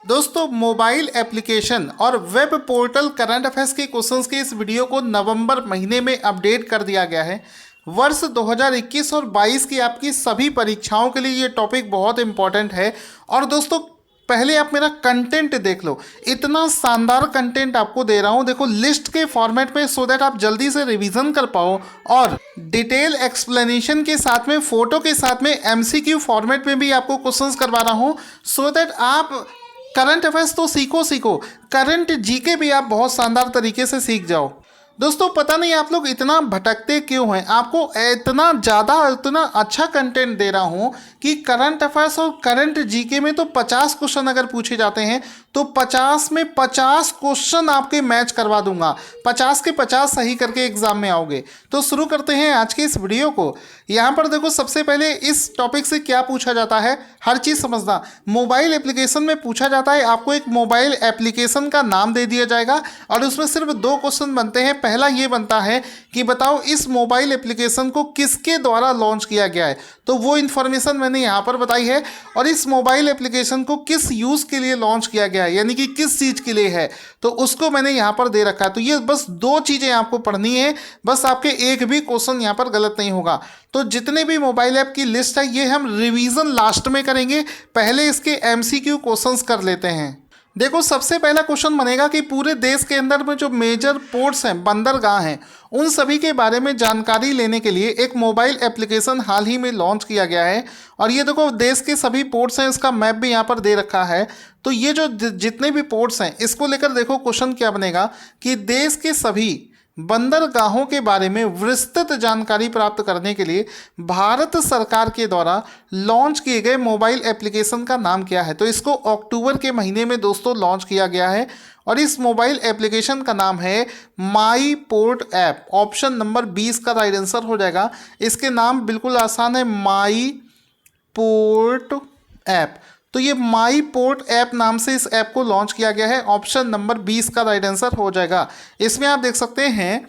दोस्तों, mobile application और web portal current affairs के क्वेश्चंस के इस वीडियो को नवंबर महीने में अपडेट कर दिया गया है। वर्ष 2021 और 22 की आपकी सभी परीक्षाओं के लिए ये टॉपिक बहुत इंपॉर्टेंट है। और दोस्तों, पहले आप मेरा कंटेंट देख लो, इतना शानदार कंटेंट आपको दे रहा हूँ, देखो लिस्ट के फॉर्मेट में, सो दैट आप जल्दी से रिवीजन कर पाओ। और डिटेल एक्सप्लेनेशन के साथ में, फोटो के साथ में, एमसीक्यू फॉर्मेट में भी आपको क्वेश्चंस करवा रहा हूँ, सो दैट आप करंट अफेयर्स तो सीखो, करंट जीके भी आप बहुत शानदार तरीके से सीख जाओ। दोस्तों, पता नहीं आप लोग इतना भटकते क्यों हैं। आपको इतना ज़्यादा, इतना अच्छा कंटेंट दे रहा हूँ कि करंट अफेयर्स और करंट जीके में तो 50 क्वेश्चन अगर पूछे जाते हैं तो 50 में 50 क्वेश्चन आपके मैच करवा दूंगा। 50 के 50 सही करके एग्जाम में आओगे। तो शुरू करते हैं आज के इस वीडियो को। यहाँ पर देखो, सबसे पहले इस टॉपिक से क्या पूछा जाता है, हर चीज़ समझना। मोबाइल एप्लीकेशन में पूछा जाता है, आपको एक मोबाइल एप्लीकेशन का नाम दे दिया जाएगा और उसमें सिर्फ 2 क्वेश्चन बनते हैं। पहला ये बनता है कि बताओ इस मोबाइल एप्लीकेशन को किसके द्वारा लॉन्च किया गया है, तो वो इन्फॉर्मेशन मैंने यहाँ पर बताई है। और इस मोबाइल एप्लीकेशन को किस यूज़ के लिए लॉन्च किया गया है, यानी कि किस चीज़ के लिए है, तो उसको मैंने यहाँ पर दे रखा है। तो ये बस 2 चीज़ें आपको पढ़नी है, बस आपके एक भी क्वेश्चन यहाँ पर गलत नहीं होगा। तो जितने भी मोबाइल ऐप की लिस्ट है ये हम रिवीजन लास्ट में करेंगे, पहले इसके एमसीक्यू क्वेश्चंस कर लेते हैं। देखो, सबसे पहला क्वेश्चन बनेगा कि पूरे देश के अंदर में जो मेजर पोर्ट्स हैं, बंदरगाह हैं, उन सभी के बारे में जानकारी लेने के लिए एक मोबाइल एप्लीकेशन हाल ही में लॉन्च किया गया है। और ये देखो, देश के सभी पोर्ट्स हैं, इसका मैप भी यहाँ पर दे रखा है। तो ये जो जितने भी पोर्ट्स हैं, इसको लेकर देखो क्वेश्चन क्या बनेगा कि देश के सभी बंदरगाहों के बारे में विस्तृत जानकारी प्राप्त करने के लिए भारत सरकार के द्वारा लॉन्च किए गए मोबाइल एप्लीकेशन का नाम क्या है। तो इसको अक्टूबर के महीने में दोस्तों लॉन्च किया गया है और इस मोबाइल एप्लीकेशन का नाम है माई पोर्ट ऐप। ऑप्शन नंबर 20 का राइट आंसर हो जाएगा। इसके नाम बिल्कुल आसान है, माई पोर्ट ऐप। तो ये माई पोर्ट ऐप नाम से इस ऐप को लॉन्च किया गया है। ऑप्शन नंबर 20 का राइट आंसर हो जाएगा। इसमें आप देख सकते हैं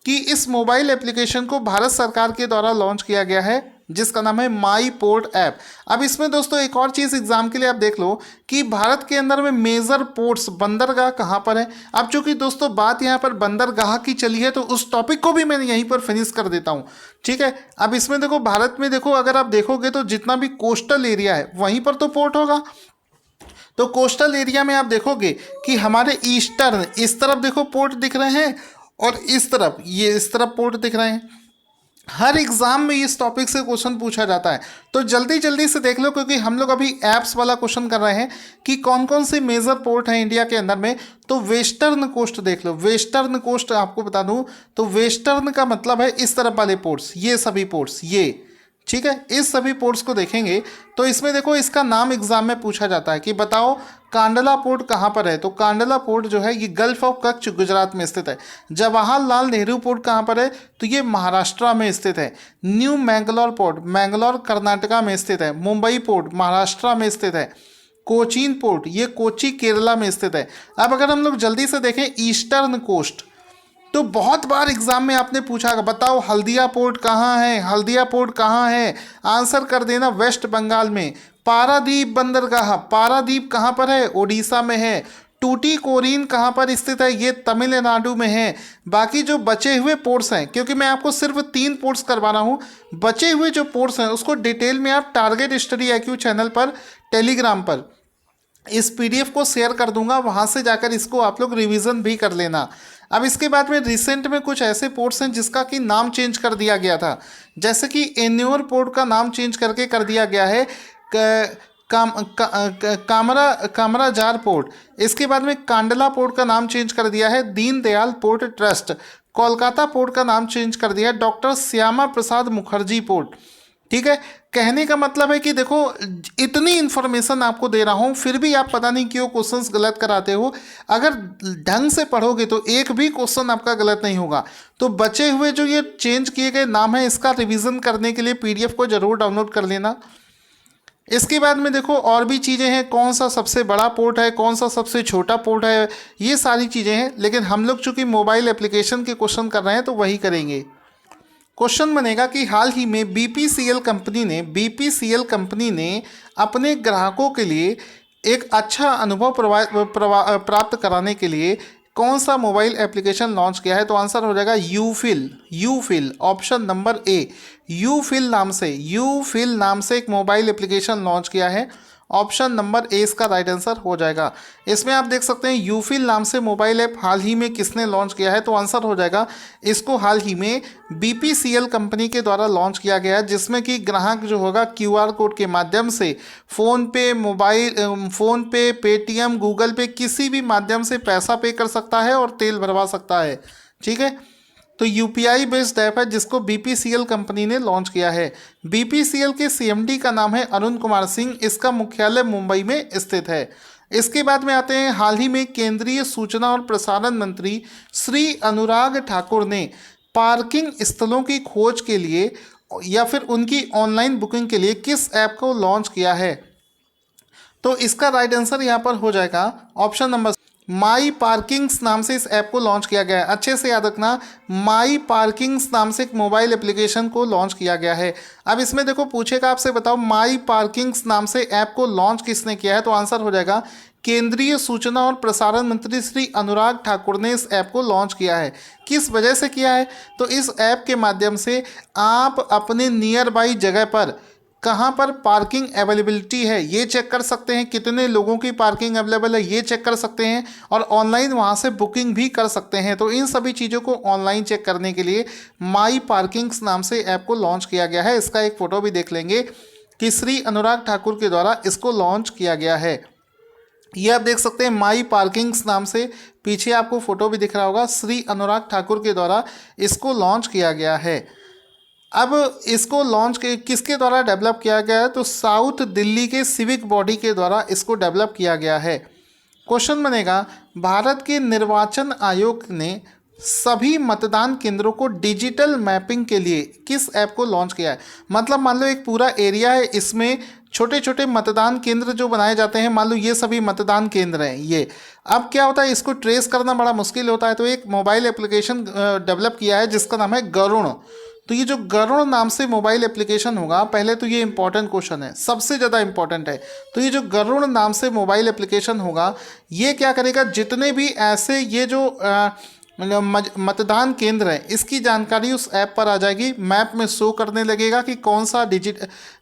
कि इस मोबाइल एप्लीकेशन को भारत सरकार के द्वारा लॉन्च किया गया है, जिसका नाम है माई पोर्ट ऐप। अब इसमें दोस्तों एक और चीज़ एग्जाम के लिए आप देख लो कि भारत के अंदर में मेजर पोर्ट्स, बंदरगाह कहाँ पर है। अब चूंकि दोस्तों बात यहाँ पर बंदरगाह की चली है, तो उस टॉपिक को भी मैंने यहीं पर फिनिश कर देता हूँ, ठीक है। अब इसमें देखो, भारत में देखो, अगर आप देखोगे तो जितना भी कोस्टल एरिया है वहीं पर तो पोर्ट होगा। तो कोस्टल एरिया में आप देखोगे कि हमारे ईस्टर्न, इस तरफ देखो पोर्ट दिख रहे हैं और इस तरफ, ये इस तरफ पोर्ट दिख रहे हैं। हर एग्जाम में इस टॉपिक से क्वेश्चन पूछा जाता है। तो जल्दी जल्दी से देख लो, क्योंकि हम लोग अभी एप्स वाला क्वेश्चन कर रहे हैं कि कौन कौन से मेजर पोर्ट हैं इंडिया के अंदर में। तो वेस्टर्न कोस्ट देख लो, वेस्टर्न कोस्ट आपको बता दूं तो वेस्टर्न का मतलब है इस तरफ वाले पोर्ट्स, ये सभी पोर्ट्स, ये, ठीक है। इस सभी पोर्ट्स को देखेंगे तो इसमें देखो, इसका नाम एग्जाम में पूछा जाता है कि बताओ कांडला पोर्ट कहाँ पर है। तो कांडला पोर्ट जो है ये गल्फ ऑफ कच्छ गुजरात में स्थित है। जवाहरलाल नेहरू पोर्ट कहाँ पर है, तो ये महाराष्ट्र में स्थित है। न्यू मैंगलोर पोर्ट मैंगलोर कर्नाटका में स्थित है। मुंबई पोर्ट महाराष्ट्र में स्थित है। कोचीन पोर्ट ये कोची केरला में स्थित है। अब अगर हम लोग जल्दी से देखें ईस्टर्न कोस्ट, तो बहुत बार एग्जाम में आपने पूछा बताओ हल्दिया पोर्ट कहाँ है, हल्दिया पोर्ट कहाँ है, आंसर कर देना वेस्ट बंगाल में। पारादीप बंदरगाह, पारादीप कहाँ पर है, ओडिशा में है। टूटीकोरिन कहाँ पर स्थित है, ये तमिलनाडु में है। बाकी जो बचे हुए पोर्ट्स हैं, क्योंकि मैं आपको सिर्फ 3 पोर्ट्स करवा रहा हूँ, बचे हुए जो पोर्ट्स हैं उसको डिटेल में आप टारगेट स्टडी IQ चैनल पर, टेलीग्राम पर इस PDF को शेयर कर दूंगा, वहां से जाकर इसको आप लोग रिवीजन भी कर लेना। अब इसके बाद में रिसेंट में कुछ ऐसे पोर्ट्स हैं जिसका कि नाम चेंज कर दिया गया था, जैसे कि एन्योर पोर्ट का नाम चेंज करके कर दिया गया है कामराजार पोर्ट। इसके बाद में कांडला पोर्ट का नाम चेंज कर दिया है Deendayal port trust. Kolkata port का नाम चेंज कर दिया है डॉक्टर श्यामा प्रसाद मुखर्जी पोर्ट, ठीक है। कहने का मतलब है कि देखो, इतनी इन्फॉर्मेशन आपको दे रहा हूँ, फिर भी आप पता नहीं क्यों क्वेश्चंस गलत कराते हो। अगर ढंग से पढ़ोगे तो एक भी क्वेश्चन आपका गलत नहीं होगा। तो बचे हुए जो ये चेंज किए गए नाम है, इसका रिवीजन करने के लिए PDF को जरूर डाउनलोड कर लेना। इसके बाद में देखो और भी चीज़ें हैं, कौन सा सबसे बड़ा पोर्ट है, कौन सा सबसे छोटा पोर्ट है, ये सारी चीज़ें हैं। लेकिन हम लोग चूंकि मोबाइल एप्लीकेशन के क्वेश्चन कर रहे हैं तो वही करेंगे। क्वेश्चन बनेगा कि हाल ही में BPCL कंपनी ने अपने ग्राहकों के लिए एक अच्छा अनुभव प्राप्त कराने के लिए कौन सा मोबाइल एप्लीकेशन लॉन्च किया है? तो आंसर हो जाएगा UFill, option number A. UFill नाम से एक मोबाइल एप्लीकेशन लॉन्च किया है। ऑप्शन नंबर ए इसका राइट आंसर हो जाएगा। इसमें आप देख सकते हैं यूफिल नाम से मोबाइल ऐप हाल ही में किसने लॉन्च किया है? तो आंसर हो जाएगा इसको हाल ही में बीपीसीएल कंपनी के द्वारा लॉन्च किया गया है, जिसमें कि ग्राहक जो होगा क्यूआर कोड के माध्यम से फ़ोन पे, पेटीएम, गूगल पे किसी भी माध्यम से पैसा पे कर सकता है और तेल भरवा सकता है। ठीक है, तो यूपीआई बेस्ड ऐप है जिसको बीपीसीएल कंपनी ने लॉन्च किया है। बीपीसीएल के सीएमडी का नाम है अरुण कुमार सिंह। इसका मुख्यालय मुंबई में स्थित है। इसके बाद में आते हैं, हाल ही में केंद्रीय सूचना और प्रसारण मंत्री श्री अनुराग ठाकुर ने पार्किंग स्थलों की खोज के लिए या फिर उनकी ऑनलाइन बुकिंग के लिए किस ऐप को लॉन्च किया है? तो इसका राइट आंसर यहाँ पर हो जाएगा ऑप्शन नंबर माई पार्किंग्स नाम से इस ऐप को लॉन्च किया गया है। अच्छे से याद रखना, माई पार्किंग्स नाम से एक मोबाइल एप्लीकेशन को लॉन्च किया गया है। अब इसमें देखो पूछेगा आपसे, बताओ माई पार्किंग्स नाम से ऐप को लॉन्च किसने किया है? तो आंसर हो जाएगा केंद्रीय सूचना और प्रसारण मंत्री श्री अनुराग ठाकुर ने इस ऐप को लॉन्च किया है। किस वजह से किया है? तो इस ऐप के माध्यम से आप अपने नियर बाई जगह पर कहाँ पर पार्किंग अवेलेबिलिटी है ये चेक कर सकते हैं, कितने लोगों की पार्किंग अवेलेबल है ये चेक कर सकते हैं, और ऑनलाइन वहाँ से बुकिंग भी कर सकते हैं। तो इन सभी चीज़ों को ऑनलाइन चेक करने के लिए माई पार्किंग्स नाम से ऐप को लॉन्च किया गया है। इसका एक फ़ोटो भी देख लेंगे कि श्री अनुराग ठाकुर के द्वारा इसको लॉन्च किया गया है। ये आप देख सकते हैं माई पार्किंग्स नाम से, पीछे आपको फ़ोटो भी दिख रहा होगा, श्री अनुराग ठाकुर के द्वारा इसको लॉन्च किया गया है। अब इसको लॉन्च किसके द्वारा डेवलप किया गया है? तो साउथ दिल्ली के सिविक बॉडी के द्वारा इसको डेवलप किया गया है। क्वेश्चन बनेगा, भारत के निर्वाचन आयोग ने सभी मतदान केंद्रों को डिजिटल मैपिंग के लिए किस ऐप को लॉन्च किया है? मतलब मान लो एक पूरा एरिया है, इसमें छोटे छोटे मतदान केंद्र जो बनाए जाते हैं, मान लो ये सभी मतदान केंद्र हैं ये। अब क्या होता है, इसको ट्रेस करना बड़ा मुश्किल होता है, तो एक मोबाइल एप्लीकेशन डेवलप किया है जिसका नाम है गरुण। तो ये जो गरुड़ नाम से मोबाइल एप्लीकेशन होगा, पहले तो ये इंपॉर्टेंट क्वेश्चन है, सबसे ज़्यादा इंपॉर्टेंट है। तो ये जो गरुड़ नाम से मोबाइल एप्लीकेशन होगा, ये क्या करेगा, जितने भी ऐसे ये जो मतदान केंद्र है इसकी जानकारी उस ऐप पर आ जाएगी, मैप में शो करने लगेगा कि कौन सा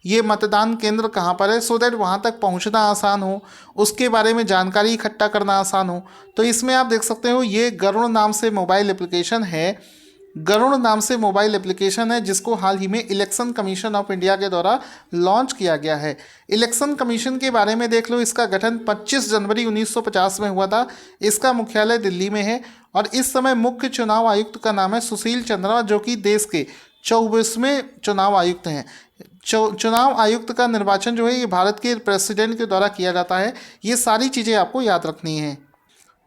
ये मतदान केंद्र कहाँ पर है, सो दैट वहाँ तक पहुँचना आसान हो, उसके बारे में जानकारी इकट्ठा करना आसान हो। तो इसमें आप देख सकते हो ये गरुड़ नाम से मोबाइल एप्लीकेशन है। गरुड़ नाम से मोबाइल एप्लीकेशन है जिसको हाल ही में इलेक्शन कमीशन ऑफ इंडिया के द्वारा लॉन्च किया गया है। इलेक्शन कमीशन के बारे में देख लो, इसका गठन 25 जनवरी 1950 में हुआ था। इसका मुख्यालय दिल्ली में है और इस समय मुख्य चुनाव आयुक्त का नाम है सुशील चंद्रा, जो कि देश के 24वें चुनाव आयुक्त हैं। चुनाव आयुक्त का निर्वाचन जो है ये भारत के प्रेसिडेंट के द्वारा किया जाता है। ये सारी चीज़ें आपको याद रखनी है।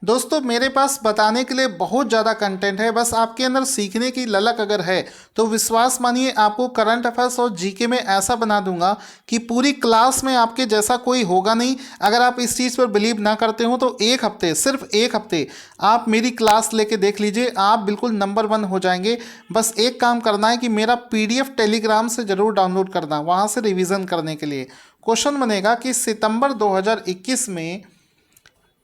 दोस्तों, मेरे पास बताने के लिए बहुत ज़्यादा कंटेंट है, बस आपके अंदर सीखने की ललक अगर है तो विश्वास मानिए आपको करंट अफेयर्स और जीके में ऐसा बना दूंगा कि पूरी क्लास में आपके जैसा कोई होगा नहीं। अगर आप इस चीज़ पर बिलीव ना करते हो तो एक हफ्ते, सिर्फ एक हफ्ते आप मेरी क्लास लेके देख लीजिए, आप बिल्कुल नंबर 1 हो जाएंगे। बस एक काम करना है कि मेरा PDF टेलीग्राम से ज़रूर डाउनलोड करना, वहाँ से रिविज़न करने के लिए। क्वेश्चन बनेगा कि सितंबर 2021 में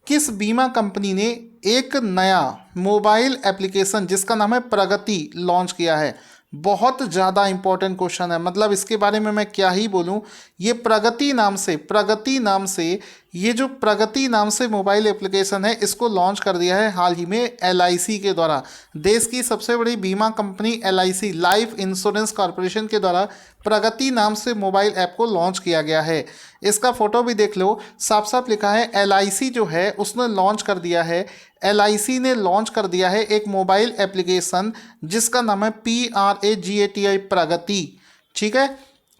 किस बीमा कंपनी ने एक नया मोबाइल एप्लीकेशन जिसका नाम है प्रगति लॉन्च किया है? बहुत ज़्यादा इंपॉर्टेंट क्वेश्चन है, मतलब इसके बारे में मैं क्या ही बोलूं। ये प्रगति नाम से ये जो प्रगति नाम से मोबाइल एप्लीकेशन है इसको लॉन्च कर दिया है हाल ही में LIC के द्वारा। देश की सबसे बड़ी बीमा company LIC, life insurance corporation के द्वारा प्रगति नाम से मोबाइल ऐप को लॉन्च किया गया है। इसका फोटो भी देख लो, साफ साफ लिखा है LIC जो है उसने लॉन्च कर दिया है। LIC ने लॉन्च कर दिया है एक मोबाइल एप्लीकेशन जिसका नाम है PRAGATI प्रगति। ठीक है,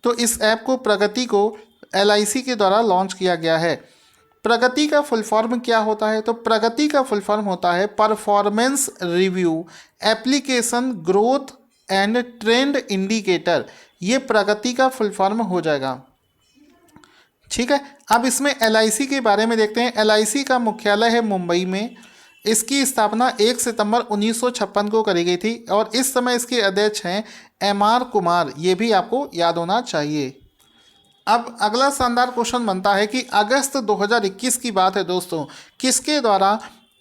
तो इस ऐप को प्रगति को LIC के द्वारा लॉन्च किया गया है। प्रगति का फुल फॉर्म क्या होता है? तो प्रगति का फुल फॉर्म होता है performance review application growth and trend indicator. ये प्रगति का फुल फॉर्म हो जाएगा। ठीक है, अब इसमें LIC के बारे में देखते हैं। LIC का मुख्यालय है मुंबई में। इसकी स्थापना 1 सितंबर 1956 को करी गई थी और इस समय इसके अध्यक्ष हैं MR कुमार। ये भी आपको याद होना चाहिए। अब अगला शानदार क्वेश्चन बनता है कि अगस्त 2021 की बात है दोस्तों, किसके द्वारा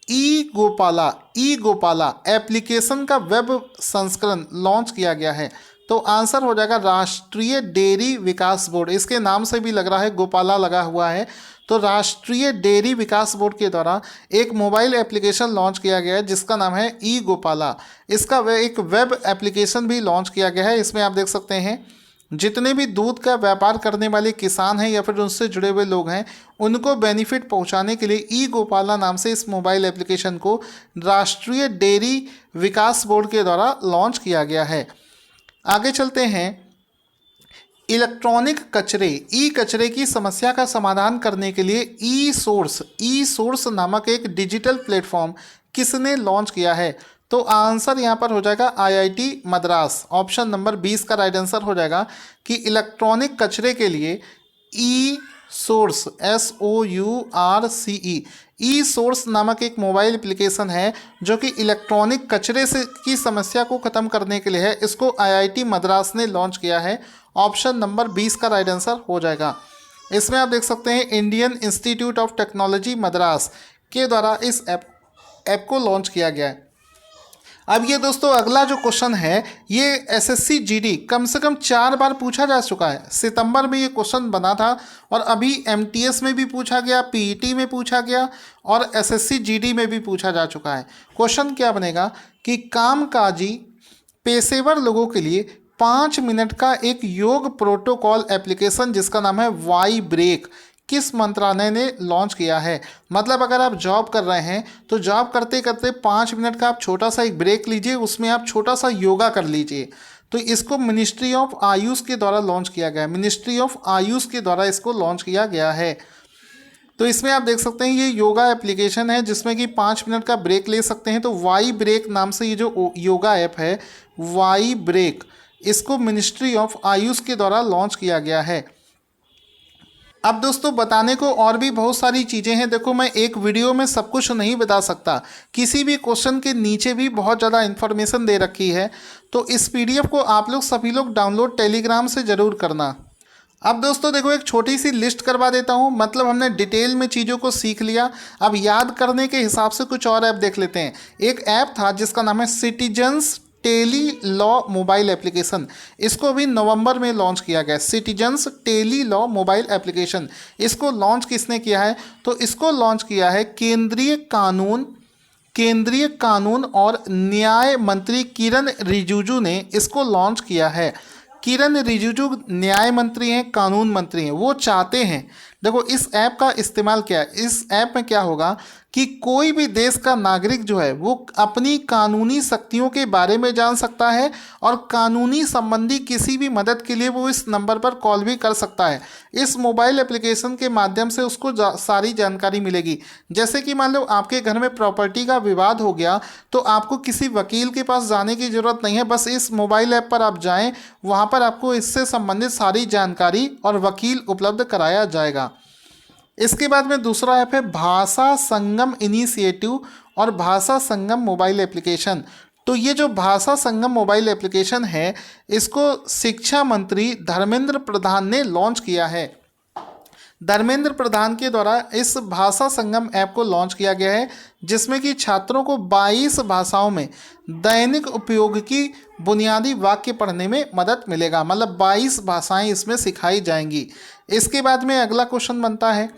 ई गोपाला एप्लीकेशन का वेब संस्करण लॉन्च किया गया है? तो आंसर हो जाएगा राष्ट्रीय डेयरी विकास बोर्ड। इसके नाम से भी लग रहा है गोपाला लगा हुआ है। तो राष्ट्रीय डेयरी विकास बोर्ड के द्वारा एक मोबाइल एप्लीकेशन लॉन्च किया गया है जिसका नाम है ई गोपाला। इसका एक वेब एप्लीकेशन भी लॉन्च किया गया है। इसमें आप देख सकते हैं जितने भी दूध का व्यापार करने वाले किसान हैं या फिर उनसे जुड़े हुए लोग हैं, उनको बेनिफिट पहुंचाने के लिए ई गोपाला नाम से इस मोबाइल एप्लीकेशन को राष्ट्रीय डेयरी विकास बोर्ड के द्वारा लॉन्च किया गया है। आगे चलते हैं। इलेक्ट्रॉनिक कचरे ई कचरे की समस्या का समाधान करने के लिए ई सोर्स नामक एक डिजिटल प्लेटफॉर्म किसने लॉन्च किया है? तो आंसर यहाँ पर हो जाएगा आईआईटी मद्रास। ऑप्शन नंबर 20 का राइट आंसर हो जाएगा कि इलेक्ट्रॉनिक कचरे के लिए ई सोर्स ई सोर्स नामक एक मोबाइल एप्लीकेशन है जो कि इलेक्ट्रॉनिक कचरे से की समस्या को ख़त्म करने के लिए है। इसको आईआईटी मद्रास ने लॉन्च किया है। ऑप्शन नंबर 20 का राइट आंसर हो जाएगा। इसमें आप देख सकते हैं Indian institute of technology Madras के द्वारा इस ऐप को लॉन्च किया गया है। अब ये दोस्तों अगला जो क्वेश्चन है ये एसएससी जीडी कम से कम 4 बार पूछा जा चुका है। सितंबर में ये क्वेश्चन बना था और अभी एमटीएस में भी पूछा गया, पीईटी में पूछा गया और एसएससी जीडी में भी पूछा जा चुका है। क्वेश्चन क्या बनेगा कि कामकाजी पेशेवर लोगों के लिए 5 मिनट का एक योग प्रोटोकॉल एप्लीकेशन जिसका नाम है वाई ब्रेक किस मंत्रालय ने लॉन्च किया है? मतलब अगर आप जॉब कर रहे हैं तो जॉब करते करते 5 मिनट का आप छोटा सा एक ब्रेक लीजिए, उसमें आप छोटा सा योगा कर लीजिए। तो इसको मिनिस्ट्री ऑफ आयुष के द्वारा लॉन्च किया गया है। मिनिस्ट्री ऑफ आयुष के द्वारा इसको लॉन्च किया गया है। तो इसमें आप देख सकते हैं ये योगा एप्लीकेशन है जिसमें कि 5 मिनट का ब्रेक ले सकते हैं। तो वाई ब्रेक नाम से ये जो योगा ऐप है वाई ब्रेक, इसको मिनिस्ट्री ऑफ आयुष के द्वारा लॉन्च किया गया है। अब दोस्तों बताने को और भी बहुत सारी चीज़ें हैं। देखो मैं एक वीडियो में सब कुछ नहीं बता सकता, किसी भी क्वेश्चन के नीचे भी बहुत ज़्यादा इन्फॉर्मेशन दे रखी है। तो इस पीडीएफ को आप लोग सभी लोग डाउनलोड टेलीग्राम से ज़रूर करना। अब दोस्तों देखो एक छोटी सी लिस्ट करवा देता हूँ, मतलब हमने डिटेल में चीज़ों को सीख लिया। अब याद करने के हिसाब से कुछ और ऐप देख लेते हैं। एक ऐप था जिसका नाम है citizens tele law mobile application, इसको भी नवंबर में लॉन्च किया गया। Citizens tele law mobile application, इसको लॉन्च किसने किया है? तो इसको लॉन्च किया है केंद्रीय कानून और न्याय मंत्री किरण रिजिजू ने इसको लॉन्च किया है। किरण रिजिजू न्याय मंत्री हैं, कानून मंत्री हैं। वो चाहते हैं, देखो इस ऐप का इस्तेमाल क्या है, इस ऐप में क्या होगा कि कोई भी देश का नागरिक जो है वो अपनी कानूनी शक्तियों के बारे में जान सकता है और कानूनी संबंधी किसी भी मदद के लिए वो इस नंबर पर कॉल भी कर सकता है। इस मोबाइल एप्लीकेशन के माध्यम से उसको सारी जानकारी मिलेगी। जैसे कि मान लो आपके घर में प्रॉपर्टी का विवाद हो गया तो आपको किसी वकील के पास जाने की ज़रूरत नहीं है, बस इस मोबाइल ऐप पर आप जाएँ, वहाँ पर आपको इससे संबंधित सारी जानकारी और वकील उपलब्ध कराया जाएगा। इसके बाद में दूसरा ऐप है भाषा संगम इनिशिएटिव और भाषा संगम मोबाइल एप्लीकेशन। तो ये जो भाषा संगम मोबाइल एप्लीकेशन है इसको शिक्षा मंत्री धर्मेंद्र प्रधान ने लॉन्च किया है। धर्मेंद्र प्रधान के द्वारा इस भाषा संगम ऐप को लॉन्च किया गया है जिसमें कि छात्रों को 22 भाषाओं में दैनिक उपयोग की बुनियादी वाक्य पढ़ने में मदद मिलेगा। मतलब 22 भाषाएं इसमें सिखाई जाएंगी। इसके बाद में अगला क्वेश्चन बनता है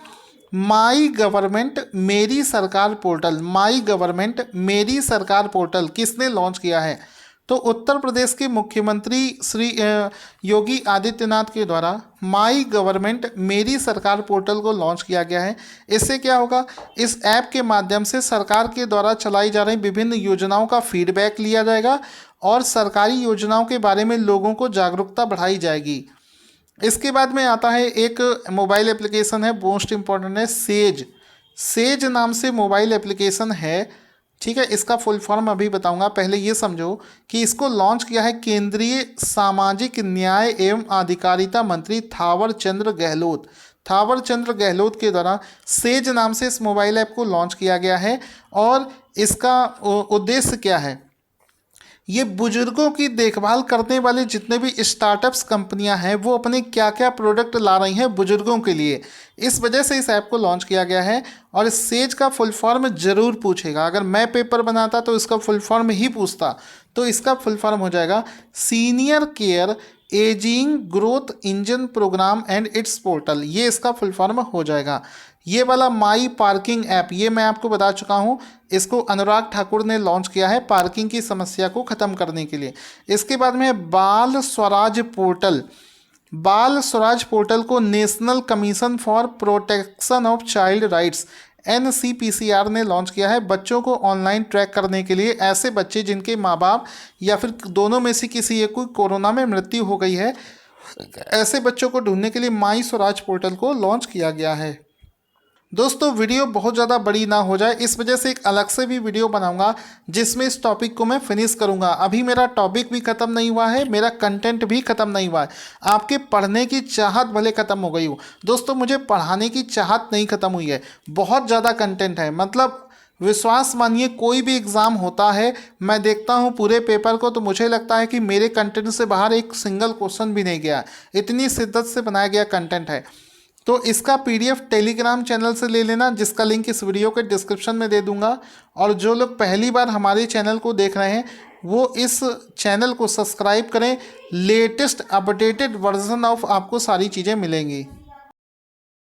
माई गवर्नमेंट मेरी सरकार पोर्टल। माई गवर्नमेंट मेरी सरकार पोर्टल किसने लॉन्च किया है? तो उत्तर प्रदेश के मुख्यमंत्री श्री योगी आदित्यनाथ के द्वारा माई गवर्नमेंट मेरी सरकार पोर्टल को लॉन्च किया गया है। इससे क्या होगा, इस ऐप के माध्यम से सरकार के द्वारा चलाई जा रही विभिन्न योजनाओं का फीडबैक लिया जाएगा और सरकारी योजनाओं के बारे में लोगों को जागरूकता बढ़ाई जाएगी। इसके बाद में आता है एक मोबाइल एप्लीकेशन है, मोस्ट इम्पॉर्टेंट है, सेज नाम से मोबाइल एप्लीकेशन है। ठीक है, इसका फुल फॉर्म अभी बताऊंगा, पहले ये समझो कि इसको लॉन्च किया है केंद्रीय सामाजिक न्याय एवं अधिकारिता मंत्री थावर चंद्र गहलोत के द्वारा सेज नाम से इस मोबाइल ऐप को लॉन्च किया गया है। और इसका उद्देश्य क्या है, ये बुजुर्गों की देखभाल करने वाले जितने भी स्टार्टअप्स कंपनियां हैं वो अपने क्या क्या प्रोडक्ट ला रही हैं बुजुर्गों के लिए। इस वजह से इस ऐप को लॉन्च किया गया है। और इस सेज का फुल फॉर्म जरूर पूछेगा, अगर मैं पेपर बनाता तो इसका फुल फॉर्म ही पूछता। तो इसका फुल फॉर्म हो जाएगा senior care ageing growth engine programme and its portal, ये इसका फुल फॉर्म हो जाएगा। ये वाला माई पार्किंग ऐप ये मैं आपको बता चुका हूँ, इसको अनुराग ठाकुर ने लॉन्च किया है पार्किंग की समस्या को ख़त्म करने के लिए। इसके बाद में बाल स्वराज पोर्टल, बाल स्वराज पोर्टल को national commission for protection of child rights NCPCR ने लॉन्च किया है बच्चों को ऑनलाइन ट्रैक करने के लिए। ऐसे बच्चे जिनके माँ बाप या फिर दोनों में से किसी एक को कोरोना में मृत्यु हो गई है, ऐसे बच्चों को ढूंढने के लिए माई स्वराज पोर्टल को लॉन्च किया गया है। दोस्तों वीडियो बहुत ज़्यादा बड़ी ना हो जाए इस वजह से एक अलग से भी वीडियो बनाऊंगा जिसमें इस टॉपिक को मैं फिनिश करूंगा। अभी मेरा टॉपिक भी ख़त्म नहीं हुआ है, मेरा कंटेंट भी ख़त्म नहीं हुआ है। आपके पढ़ने की चाहत भले ख़त्म हो गई हो, दोस्तों मुझे पढ़ाने की चाहत नहीं ख़त्म हुई है। बहुत ज़्यादा कंटेंट है, मतलब विश्वास मानिए कोई भी एग्ज़ाम होता है मैं देखता हूँ पूरे पेपर को तो मुझे लगता है कि मेरे कंटेंट से बाहर एक सिंगल क्वेश्चन भी नहीं गया, इतनी शिद्दत से बनाया गया कंटेंट है। तो इसका PDF टेलीग्राम चैनल से ले लेना, जिसका लिंक इस वीडियो के डिस्क्रिप्शन में दे दूंगा। और जो लोग पहली बार हमारे चैनल को देख रहे हैं वो इस चैनल को सब्सक्राइब करें, लेटेस्ट अपडेटेड वर्जन ऑफ आपको सारी चीज़ें मिलेंगी।